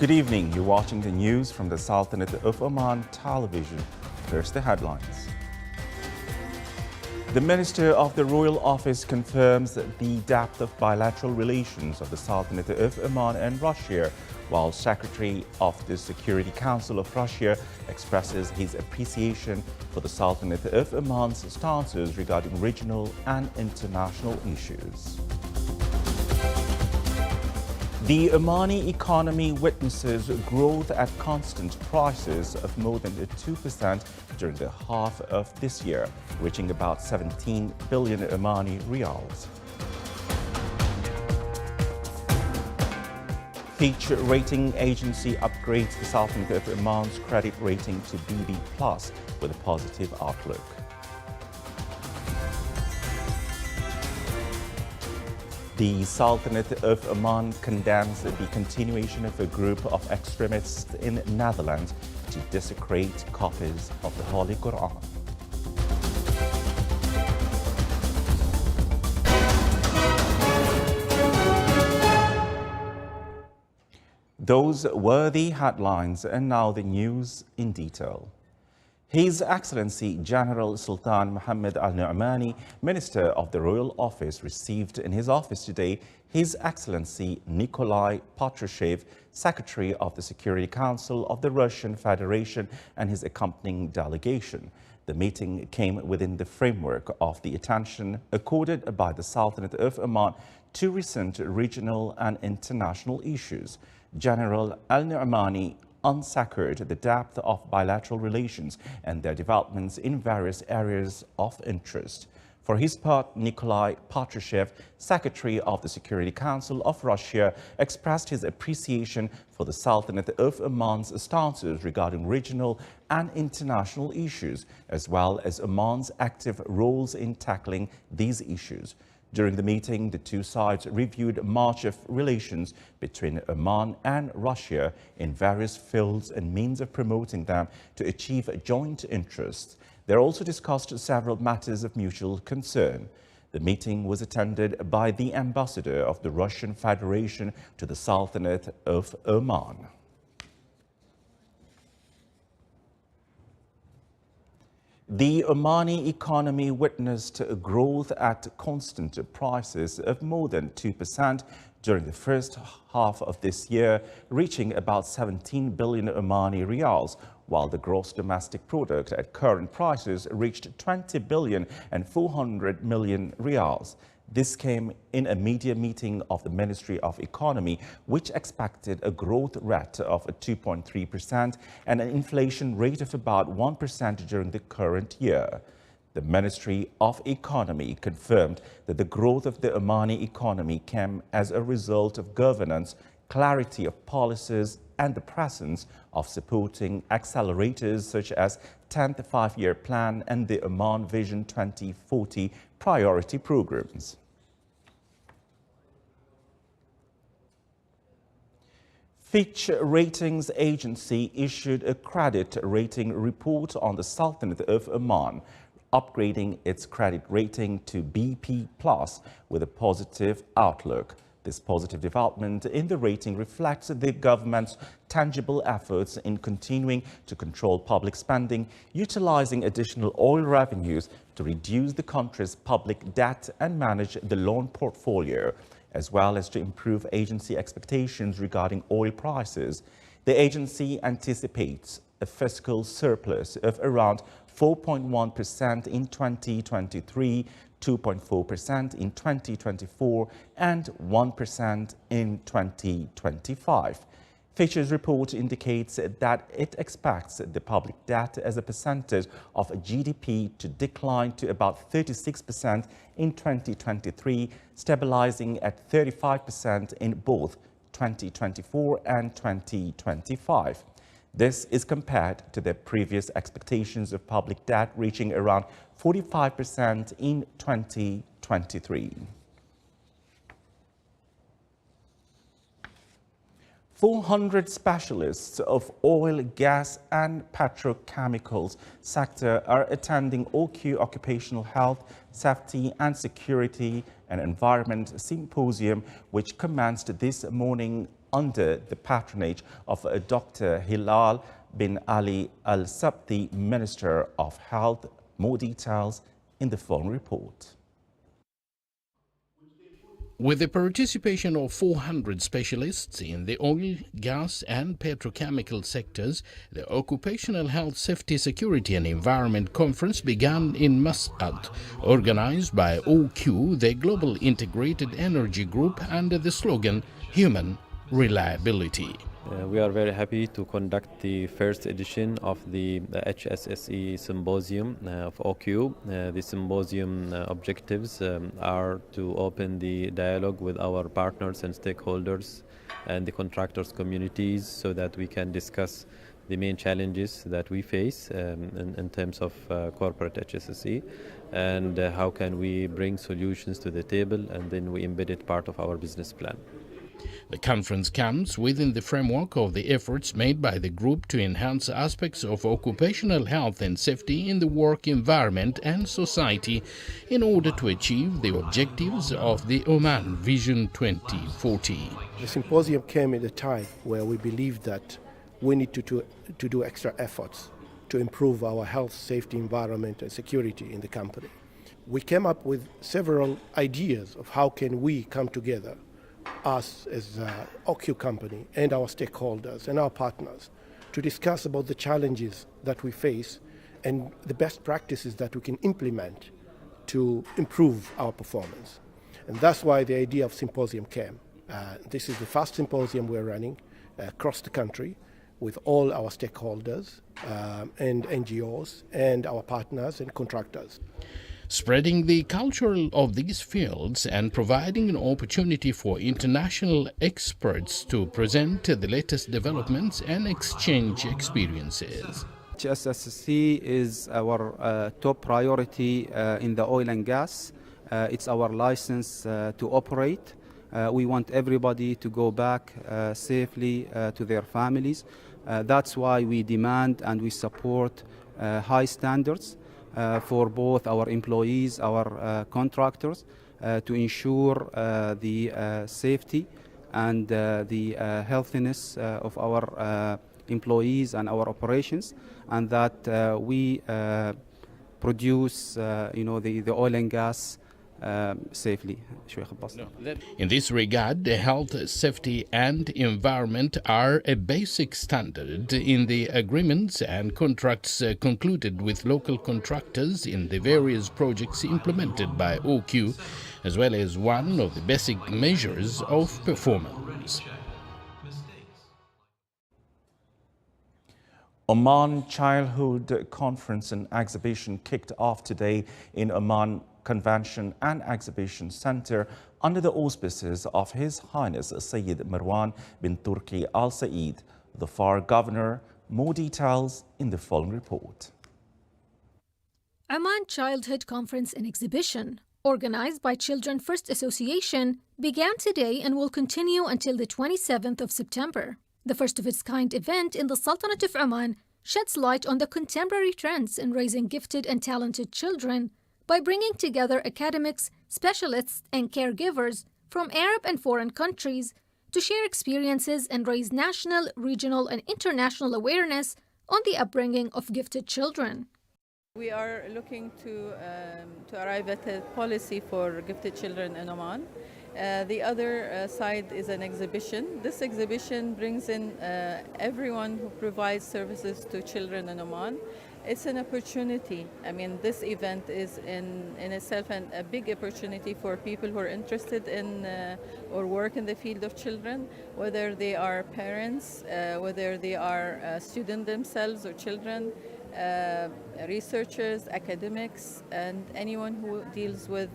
Good evening. You're watching the news from the Sultanate of Oman television. First, the headlines. The Minister of the Royal Office confirms the depth of bilateral relations of the Sultanate of Oman and Russia, while Secretary of the Security Council of Russia expresses his appreciation for the Sultanate of Oman's stances regarding regional and international issues. The Omani economy witnesses growth at constant prices of more than 2% during the half of this year, reaching about 17 billion Omani riyals. Fitch rating agency upgrades the Sultanate of Oman's credit rating to BB+ with a positive outlook. The Sultanate of Oman condemns the continuation of a group of extremists in Netherlands to desecrate copies of the Holy Quran. Those were the headlines, and now the news in detail. His Excellency General Sultan Mohammed Al Nu'mani, Minister of the Royal Office, received in his office today His Excellency Nikolai Patrushev, Secretary of the Security Council of the Russian Federation, and his accompanying delegation. The meeting came within the framework of the attention accorded by the Sultanate of Oman to recent regional and international issues. General Al Nu'mani unsacred the depth of bilateral relations and their developments in various areas of interest. For his part, Nikolai Patrushev, Secretary of the Security Council of Russia, expressed his appreciation for the Sultanate of Oman's stances regarding regional and international issues, as well as Oman's active roles in tackling these issues. During the meeting, the two sides reviewed much of relations between Oman and Russia in various fields and means of promoting them to achieve joint interests. They also discussed several matters of mutual concern. The meeting was attended by the ambassador of the Russian Federation to the Sultanate of Oman. The Omani economy witnessed a growth at constant prices of more than 2% during the first half of this year, reaching about 17 billion Omani riyals, while the gross domestic product at current prices reached 20 billion and 400 million riyals. This came in a media meeting of the Ministry of Economy, which expected a growth rate of 2.3% and an inflation rate of about 1% during the current year. The Ministry of Economy confirmed that the growth of the Omani economy came as a result of governance, clarity of policies, and the presence of supporting accelerators such as 10th Five-Year Plan and the Oman Vision 2040 priority programs. Fitch Ratings Agency issued a credit rating report on the Sultanate of Oman, upgrading its credit rating to BP+ with a positive outlook. This positive development in the rating reflects the government's tangible efforts in continuing to control public spending, utilizing additional oil revenues to reduce the country's public debt and manage the loan portfolio, as well as to improve agency expectations regarding oil prices. The agency anticipates a fiscal surplus of around 4.1% in 2023, 2.4% in 2024, and 1% in 2025. Fitch's report indicates that it expects the public debt as a percentage of GDP to decline to about 36% in 2023, stabilizing at 35% in both 2024 and 2025. This is compared to the previous expectations of public debt reaching around 45% in 2023. 400 specialists of oil, gas and petrochemicals sector are attending OQ Occupational Health, Safety and Security and Environment Symposium, which commenced this morning under the patronage of Dr. Hilal bin Ali Al Sabti, Minister of Health. More details in the following report. With the participation of 400 specialists in the oil, gas and petrochemical sectors, the Occupational Health, Safety, Security and Environment Conference began in Muscat, organized by OQ, the Global Integrated Energy Group, under the slogan Human Reliability. We are very happy to conduct the first edition of the HSSE Symposium of OQ. The symposium objectives are to open the dialogue with our partners and stakeholders and the contractors communities so that we can discuss the main challenges that we face in terms of corporate HSSE and how can we bring solutions to the table, and then we embed it part of our business plan. The conference comes within the framework of the efforts made by the group to enhance aspects of occupational health and safety in the work environment and society in order to achieve the objectives of the Oman Vision 2040. The symposium came at a time where we believed that we need to do extra efforts to improve our health, safety, environment and security in the company. We came up with several ideas of how can we come together, us as an OQ company and our stakeholders and our partners, to discuss about the challenges that we face and the best practices that we can implement to improve our performance. And that's why the idea of symposium came. This is the first symposium we're running across the country with all our stakeholders and NGOs and our partners and contractors. Spreading the culture of these fields and providing an opportunity for international experts to present the latest developments and exchange experiences. HSSC is our top priority in the oil and gas. It's our license to operate. We want everybody to go back safely to their families. That's why we demand and we support high standards for both our employees, our contractors, to ensure the safety and the healthiness of our employees and our operations, and that we produce, the oil and gas safely. In this regard, the health, safety and environment are a basic standard in the agreements and contracts concluded with local contractors in the various projects implemented by OQ, as well as one of the basic measures of performance. Oman Childhood Conference and Exhibition kicked off today in Oman Convention and Exhibition Center under the auspices of His Highness Sayyid Marwan bin Turki Al Saeed, the FAR Governor. More details in the following report. Oman Childhood Conference and Exhibition, organized by Children First Association, began today and will continue until the 27th of September. The first of its kind event in the Sultanate of Oman sheds light on the contemporary trends in raising gifted and talented children by bringing together academics, specialists, and caregivers from Arab and foreign countries to share experiences and raise national, regional, and international awareness on the upbringing of gifted children. We are looking to arrive at a policy for gifted children in Oman. The other side is an exhibition. This exhibition brings in everyone who provides services to children in Oman. It's an opportunity. I mean, this event is in itself a big opportunity for people who are interested in or work in the field of children, whether they are parents, whether they are students themselves or children, researchers, academics, and anyone who deals with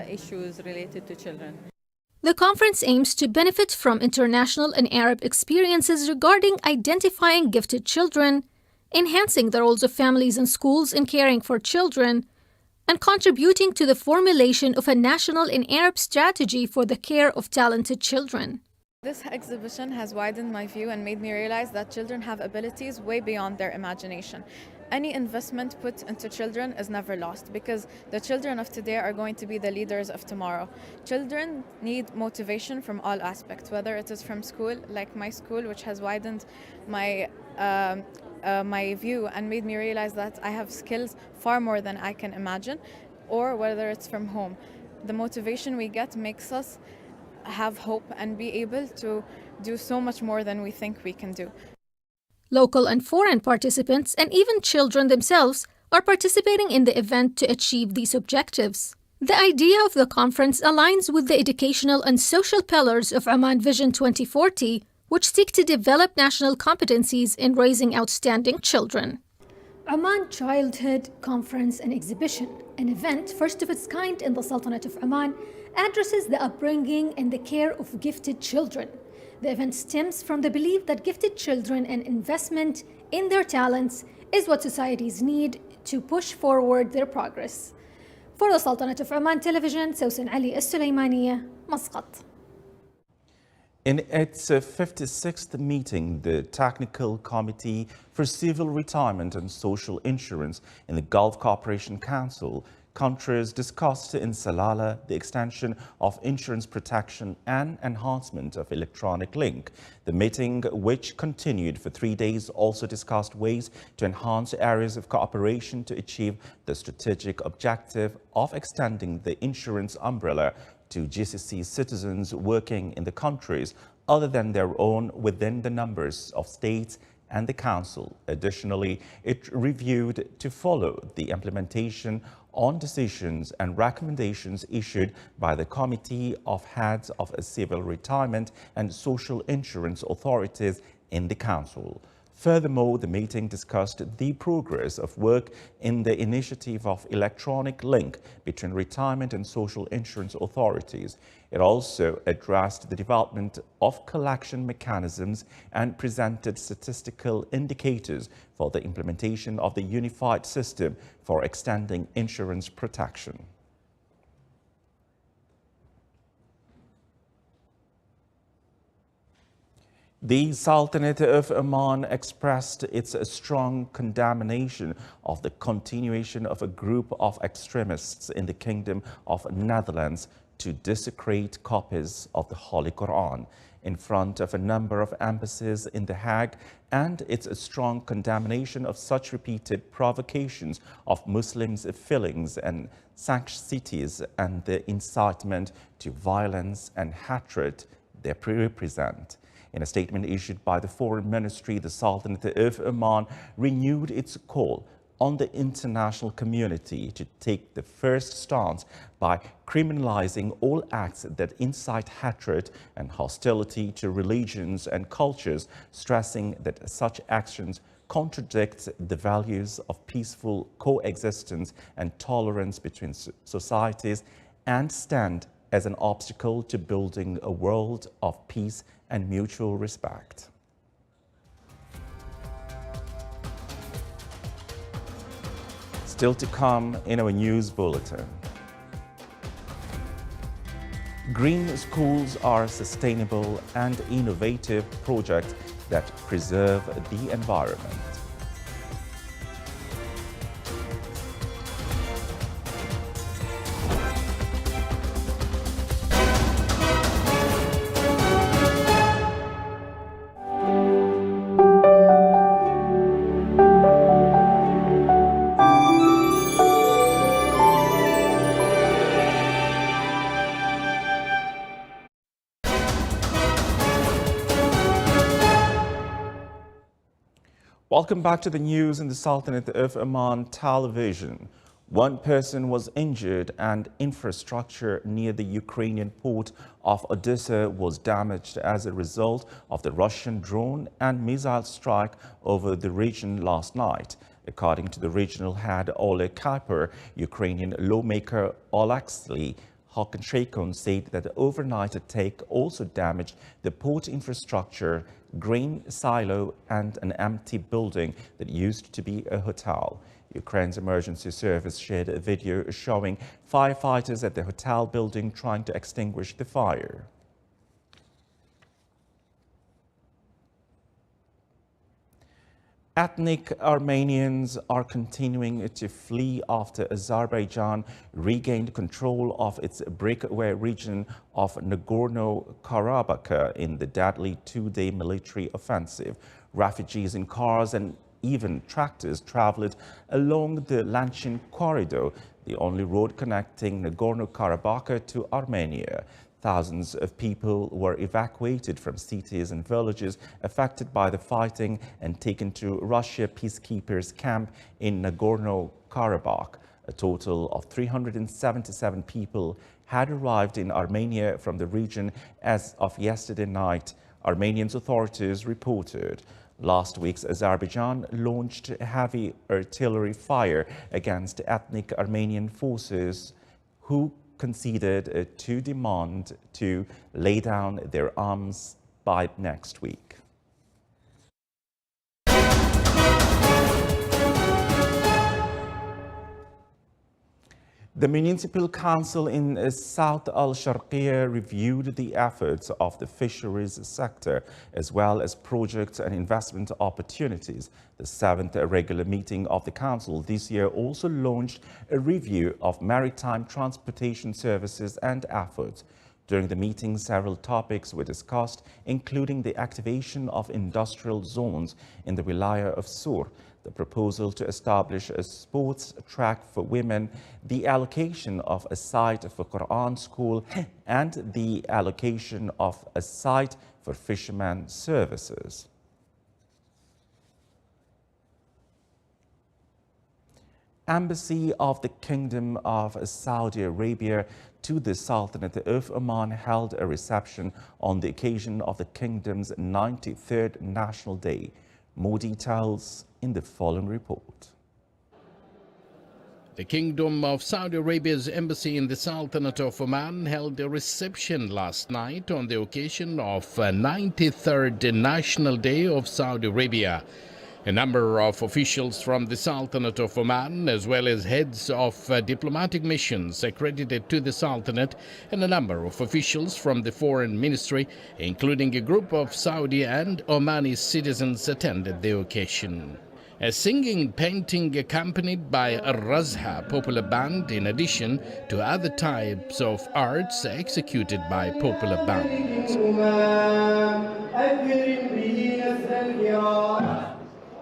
issues related to children. The conference aims to benefit from international and Arab experiences regarding identifying gifted children, enhancing the roles of families and schools in caring for children, and contributing to the formulation of a national and Arab strategy for the care of talented children. This exhibition has widened my view and made me realize that children have abilities way beyond their imagination. any investment put into children is never lost, because the children of today are going to be the leaders of tomorrow. Children need motivation from all aspects, whether it is from school, like my school, which has widened my my view and made me realize that I have skills far more than I can imagine, or whether it's from home. The motivation we get makes us have hope and be able to do so much more than we think we can do. Local and foreign participants and even children themselves are participating in the event to achieve these objectives. The idea of the conference aligns with the educational and social pillars of Oman Vision 2040, which seek to develop national competencies in raising outstanding children. Oman Childhood Conference and Exhibition, an event first of its kind in the Sultanate of Oman, addresses the upbringing and the care of gifted children. The event stems from the belief that gifted children and investment in their talents is what societies need to push forward their progress. For the Sultanate of Oman Television, Sawsan Ali Al-Sulaymaniya, Muscat. In its 56th meeting, the Technical Committee for Civil Retirement and Social Insurance in the Gulf Cooperation Council countries discussed in Salalah the extension of insurance protection and enhancement of electronic link. The meeting, which continued for 3 days, also discussed ways to enhance areas of cooperation to achieve the strategic objective of extending the insurance umbrella to GCC citizens working in the countries other than their own within the numbers of states and the Council. Additionally, it reviewed to follow the implementation on decisions and recommendations issued by the Committee of Heads of Civil Retirement and Social Insurance Authorities in the Council. Furthermore, the meeting discussed the progress of work in the initiative of electronic link between retirement and social insurance authorities. It also addressed the development of collection mechanisms and presented statistical indicators for the implementation of the unified system for extending insurance protection. The Sultanate of Oman expressed its strong condemnation of the continuation of a group of extremists in the Kingdom of Netherlands to desecrate copies of the Holy Quran in front of a number of embassies in The Hague, and its strong condemnation of such repeated provocations of Muslims' feelings and sanctities and the incitement to violence and hatred they represent. In a statement issued by the Foreign Ministry, the Sultanate of Oman renewed its call on the international community to take the first stance by criminalizing all acts that incite hatred and hostility to religions and cultures, stressing that such actions contradict the values of peaceful coexistence and tolerance between societies and stand as an obstacle to building a world of peace and mutual respect. Still to come in our news bulletin. Green schools are a sustainable and innovative project that preserve the environment. Welcome back to the news in the Sultanate of Oman Television. One person was injured and infrastructure near the Ukrainian port of Odessa was damaged as a result of the Russian drone and missile strike over the region last night. According to the regional head Oleg Kuiper, Ukrainian lawmaker Oleksiy Hokenshakon said that the overnight attack also damaged the port infrastructure, grain silo and an empty building that used to be a hotel. Ukraine's emergency service shared a video showing firefighters at the hotel building trying to extinguish the fire. Ethnic Armenians are continuing to flee after Azerbaijan regained control of its breakaway region of Nagorno-Karabakh in the deadly two-day military offensive. Refugees in cars and even tractors traveled along the Lanchin corridor, the only road connecting Nagorno-Karabakh to Armenia. Thousands of people were evacuated from cities and villages affected by the fighting and taken to Russia peacekeepers' camp in Nagorno-Karabakh. A total of 377 people had arrived in Armenia from the region as of yesterday night, Armenian authorities reported. Last week, Azerbaijan launched heavy artillery fire against ethnic Armenian forces who conceded to demand to lay down their arms by next week. The Municipal Council in South Al-Sharqiya reviewed the efforts of the fisheries sector as well as projects and investment opportunities. The 7th regular meeting of the Council this year also launched a review of maritime transportation services and efforts. During the meeting, several topics were discussed, including the activation of industrial zones in the Wilaya of Sur, the proposal to establish a sports track for women, the allocation of a site for Quran school, and the allocation of a site for fishermen services. Embassy of the Kingdom of Saudi Arabia to the Sultanate of Oman held a reception on the occasion of the kingdom's 93rd National Day. More details in the following report. The Kingdom of Saudi Arabia's embassy in the Sultanate of Oman held a reception last night on the occasion of 93rd National Day of Saudi Arabia. A number of officials from the Sultanate of Oman, as well as heads of diplomatic missions accredited to the Sultanate, and a number of officials from the Foreign Ministry, including a group of Saudi and Omani citizens, attended the occasion. A singing painting accompanied by a Razha popular band, in addition to other types of arts executed by popular bands.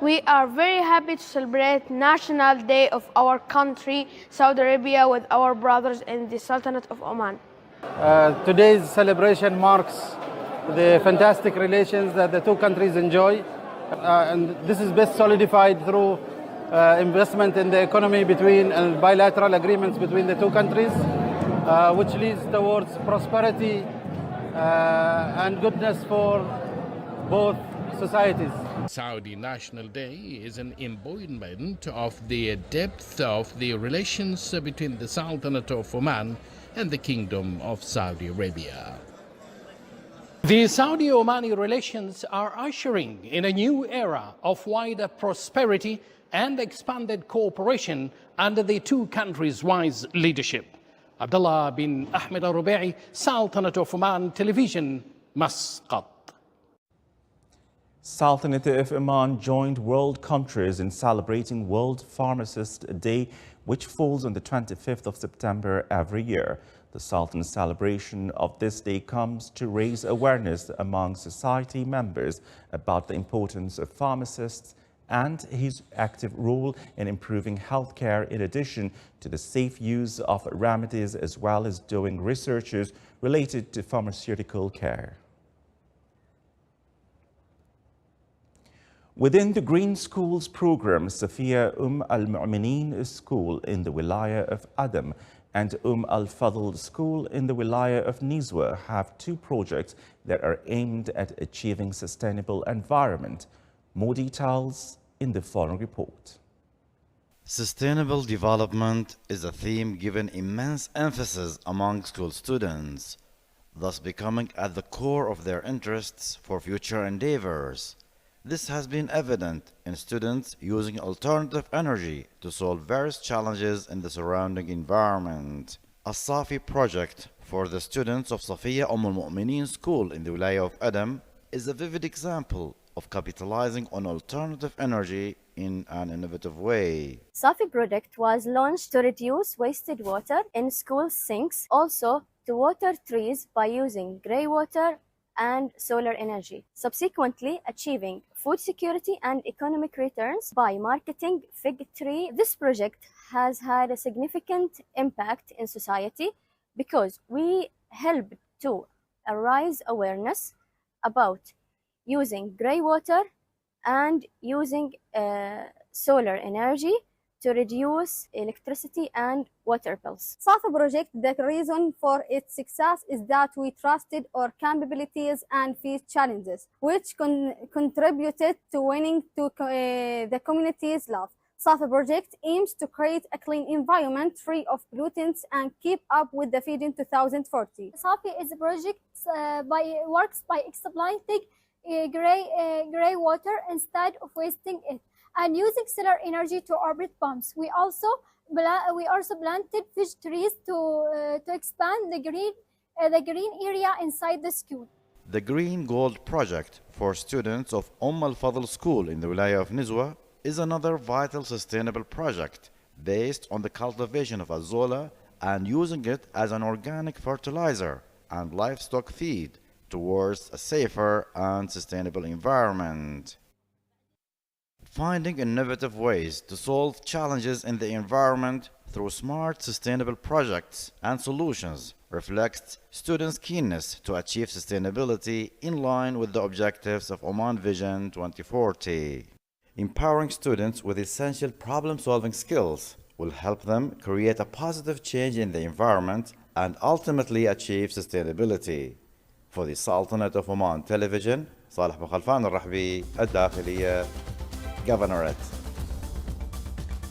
We are very happy to celebrate National Day of our country, Saudi Arabia, with our brothers in the Sultanate of Oman. Today's celebration marks the fantastic relations that the two countries enjoy. And this is best solidified through investment in the economy between and bilateral agreements between the two countries, which leads towards prosperity and goodness for both societies. Saudi National Day is an embodiment of the depth of the relations between the Sultanate of Oman and the Kingdom of Saudi Arabia. The Saudi-Omani relations are ushering in a new era of wider prosperity and expanded cooperation under the two countries' wise leadership. Abdullah bin Ahmed Al-Rubai, Sultanate of Oman Television, Muscat. Sultanate of Oman joined world countries in celebrating World Pharmacist Day, which falls on the 25th of September every year. The Sultan's celebration of this day comes to raise awareness among society members about the importance of pharmacists and his active role in improving healthcare, in addition to the safe use of remedies as well as doing researches related to pharmaceutical care. Within the Green Schools program, Safia Al-Mu'mineen School in the Wilaya of Adam and Al-Fadl School in the Wilaya of Nizwa have two projects that are aimed at achieving sustainable environment. More details in the following report. Sustainable development is a theme given immense emphasis among school students, thus becoming at the core of their interests for future endeavors. This has been evident in students using alternative energy to solve various challenges in the surrounding environment. A Safi project for the students of Safiya Al-Mu'mineen School in the Wilaya of Adam is a vivid example of capitalizing on alternative energy in an innovative way. Safi project was launched to reduce wasted water in school sinks, also to water trees by using grey water and solar energy, subsequently achieving food security and economic returns by marketing fig tree. This project has had a significant impact in society because we helped to raise awareness about using grey water and using solar energy to reduce electricity and water bills. Safi project, the reason for its success is that we trusted our capabilities and faced challenges, which contributed to winning to the community's love. Safi project aims to create a clean environment free of pollutants and keep up with the Vision 2040. Safi is a project works by exploiting grey water instead of wasting it, and using solar energy to operate pumps. We also planted fish trees to expand the green area inside the school. The Green Gold Project for students of Al Fadl School in the Wilaya of Nizwa is another vital sustainable project based on the cultivation of azolla and using it as an organic fertilizer and livestock feed towards a safer and sustainable environment. Finding innovative ways to solve challenges in the environment through smart, sustainable projects and solutions reflects students' keenness to achieve sustainability in line with the objectives of Oman Vision 2040. Empowering students with essential problem-solving skills will help them create a positive change in the environment and ultimately achieve sustainability. For the Sultanate of Oman Television, Salih Bukhalfan al-Rahbi, Al-Dakhiliya, Governorate.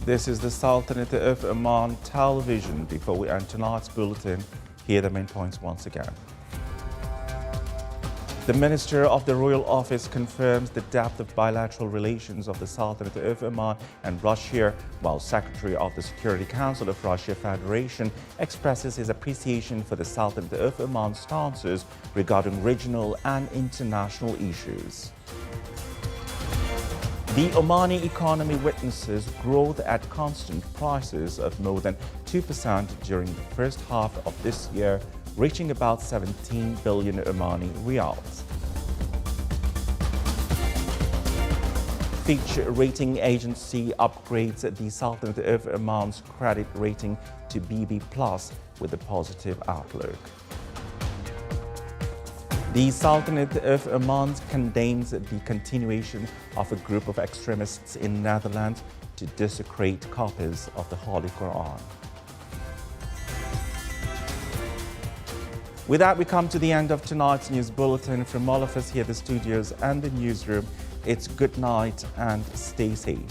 This is the Sultanate of Oman Television. Before we end tonight's bulletin, here are the main points once again. The Minister of the Royal Office confirms the depth of bilateral relations of the Sultanate of Oman and Russia, while Secretary of the Security Council of Russia Federation expresses his appreciation for the Sultanate of Oman's stances regarding regional and international issues. The Omani economy witnesses growth at constant prices of more than 2% during the first half of this year, reaching about 17 billion Omani riyals. Fitch rating agency upgrades the Sultanate of Oman's credit rating to BB+ with a positive outlook. The Sultanate of Oman condemns the continuation of a group of extremists in Netherlands to desecrate copies of the Holy Quran. With that, we come to the end of tonight's news bulletin. From all of us here at the studios and the newsroom, it's good night and stay safe.